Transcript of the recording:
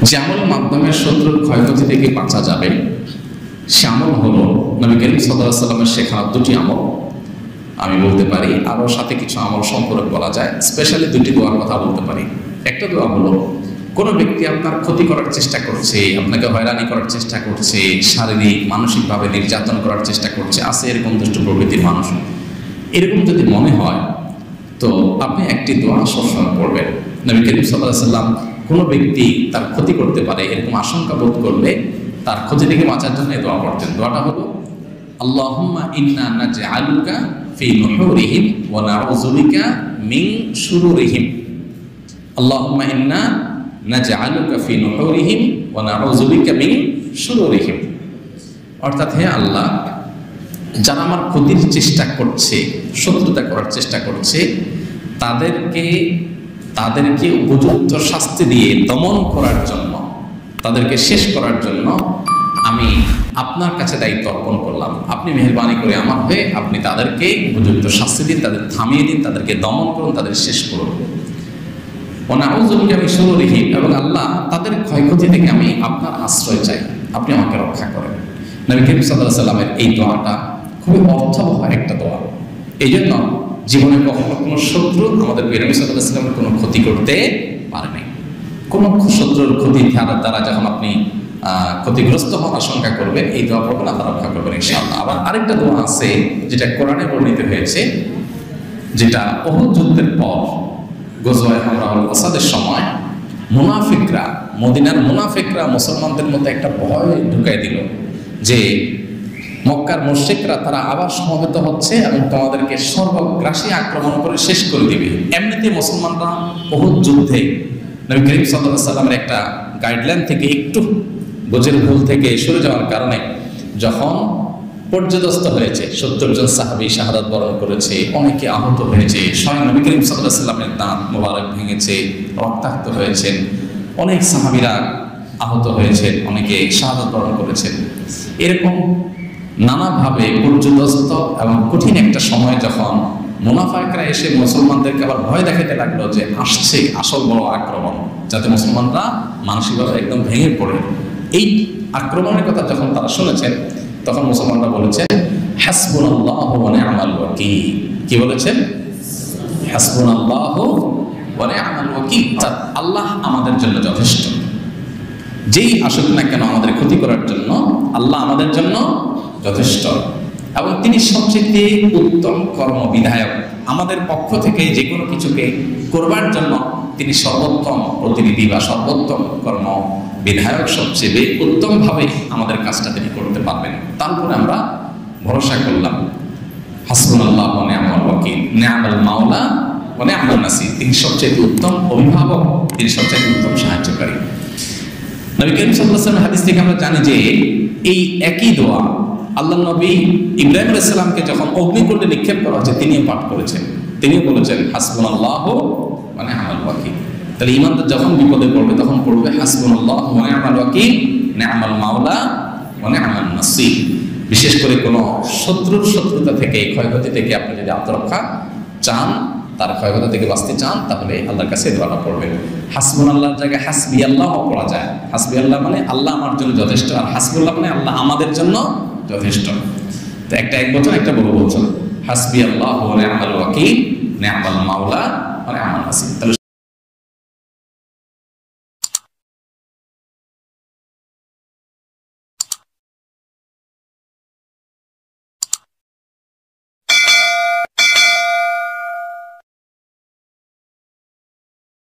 যে আমলের মাধ্যমে শত্রুর ক্ষয়ক্ষতি থেকে বাঁচা যাবে সে আমল হলো নবী করিম সাল্লাল্লাহু আলাইহি ওয়াসাল্লামের শেখানো দুটি আমল। আমি বলতে পারি আরও সাথে কিছু আমল সম্পর্কে বলা যায়, স্পেশালি দুটি দোয়ার কথা বলতে পারি। একটা দোয়া হলো, কোনো ব্যক্তি আপনার ক্ষতি করার চেষ্টা করছে, আপনাকে হয়রানি করার চেষ্টা করছে, শারীরিক মানসিকভাবে নির্যাতন করার চেষ্টা করছে, আছে এরকম দুষ্ট প্রকৃতির মানুষ, এরকম যদি মনে হয় তো আপনি একটি দোয়া সবসময় পড়বেন। নবী করিম সাল্লাল্লাহু আলাইহি ওয়াসাল্লাম কোনো ব্যক্তি তার ক্ষতি করতে পারে এরকম আশঙ্কা বোধ করলে তার ক্ষতি থেকে বাঁচার জন্য এই দোয়া পড়তেন। দোয়াটা হলো, আল্লাহুম্মা ইন্না নাজআলুকা ফি নুহুরিহিম ওয়া নাউযু বিকা মিন শুরুরিহিম। আল্লাহুম্মা ইন্না নাজআলুকা ফি নুহুরিহিম ওয়া নাউযু বিকা মিন শুরুরিহিম। অর্থাৎ, হে আল্লাহ, যারা আমার ক্ষতির চেষ্টা করছে, শত্রুতা করার চেষ্টা করছে, তাদেরকে উপযুক্ত শাস্তি দিয়ে দমন করার জন্য, তাদেরকে শেষ করার জন্য আমি আপনার কাছে দায়িত্ব অর্পণ করলাম। আপনি মেহেরবানি করে আমার হয়ে আপনি তাদেরকে উপযুক্ত শাস্তি দিন, তাদের থামিয়ে দিন, তাদেরকে দমন করুন, তাদের শেষ করুন। আমি শুরু রেখি, এবং আল্লাহ তাদের ক্ষয়ক্ষতি থেকে আমি আপনার আশ্রয় চাই, আপনি আমাকে রক্ষা করেন। নবী করিম সাল্লাল্লাহু আলাইহি ওয়াসাল্লামের এই দোয়াটা খুবই অর্থবহ একটা দোয়া। এই জন্য জীবনে কখনো কোনো শত্রু আমাদের নবী সাল্লাল্লাহু আলাইহি ওয়াসাল্লামের কোনো ক্ষতি করতে পারেনি। কোনো শত্রুর ক্ষতি দ্বারা যখন আপনি ক্ষতিগ্রস্ত হওয়ার আশঙ্কা করবেন, এই দোয়া পড়বেন, আল্লাহ রক্ষা করবেন ইনশাআল্লাহ। আবার আরেকটা দোয়া আছে যেটা কোরআনে বর্ণিত হয়েছে, যেটা উহুদ যুদ্ধের পর গজওয়ায়ে হামরাউল আসাদের সময় মুনাফিকরা, মদিনার মুনাফিকরা মুসলমানদের মধ্যে একটা ভয় ঢুকাই দিল যে মক্কার মুশরিকরা তারা আবার সমবেত হচ্ছে এবং তোমাদেরকে সর্বগ্রাসী আক্রমণ করে শেষ করে দিবে। এমনিতে মুসলমানরা উহুদ যুদ্ধে নবী করিম সাল্লাল্লাহু আলাইহি ওয়াসাল্লামের একটা গাইডলাইন থেকে একটু বোঝের ভুল থেকে সরে যাওয়ার কারণে যখন পর্যদস্ত হয়েছে, 70 জন সাহাবী শাহাদাত বরণ করেছে, অনেকে আহত হয়েছে, স্বয়ং নবী করিম সাল্লাল্লাহু আলাইহি ওয়াসাল্লামের দাঁত মোবারক ভেঙেছে, রক্তাক্ত হয়েছেন, অনেক সাহাবীরা আহত হয়েছেন, অনেকে শাহাদাত বরণ করেছেন। এরকম নানাভাবে পর্যদস্ত এবং কঠিন একটা সময় যখন মুনাফিকরা এসে মুসলমানদেরকে আবার ভয় দেখাতে লাগলো যে আসছে আসল বড় আক্রমণ, যাতে মুসলমানরা মানসিকভাবে একদম ভেঙে পড়ে। এই আক্রমণের কথা যখন তারা শুনেছেন, তখন মুসলমানরা বলেছেন, হাসবুনাল্লাহু ওয়া নি'মাল ওয়াকিল। কি বলেছেন? হাসবুনাল্লাহু ওয়া নি'মাল ওয়াকিল, আল্লাহ আমাদের জন্য যথেষ্ট। যেই আসুক না কেন আমাদের ক্ষতি করার জন্য, আল্লাহ আমাদের জন্য যথেষ্ট, এবং তিনি সবচেয়ে উত্তম কর্মবিধায়ক। আমাদের পক্ষ থেকে যে কোনো কিছুকে করবার জন্য তিনি সর্বোত্তম প্রতিনিধি বা সর্বোত্তম কর্ম বিধায়ক, সবচেয়ে উত্তমভাবে আমাদের কাজটা তিনি করতে পারবেন। তারপরে আমরা ভরসা করলাম, হাসবুনাল্লাহু ওয়া নি'মাল ওয়াকিল, নি'মাল মাওলা ওয়া নি'মান নাসির। তিনি সবচেয়ে উত্তম অভিভাবক, তিনি সবচেয়ে উত্তম সাহায্যকারী। নবী করিম সাল্লাল্লাহু আলাইহি ওয়াসাল্লাম হাদিস থেকে আমরা জানি যে এই একই দোয়া আল্লাহ নবী ইব্রাহিম আলাইহিস সালামকে যখন অগ্নিকুণ্ডে নিক্ষেপ করা হচ্ছে তিনিও পাঠ করেছেন। তিনিও বলেছেন, হাসবুনাল্লাহু ওয়া নি'মাল ওয়াকিল। তাহলে ঈমানদার যখন বিপদে পড়বে তখন পড়বে হাসবুনাল্লাহু ওয়া নি'মাল ওয়াকিল, নি'মাল মাওলা ওয়া নি'মান নাসির। বিশেষ করে কোনো শত্রুতা থেকে, ক্ষয়ক্ষতি থেকে আপনি যদি আত্মরক্ষা চান, তার ক্ষয়ক্ষতি থেকে বাঁচতে চান, তাহলে আল্লাহর কাছে দোয়াটা পড়বেন। হাসবুনাল্লাহর জায়গায় হাসবি আল্লাহ পড়া যায়। হাসবি আল্লাহ মানে আল্লাহ আমার জন্য যথেষ্ট, আর হাসবুল্লাহ মানে আল্লাহ আমাদের জন্য যথেষ্ট। তো একটা এক বছর, একটা বহু বছর। হাসবি আল্লাহু ওয়া নি'মাল ওয়াকিল, নি'মাল মাওলা ওয়া নি'মান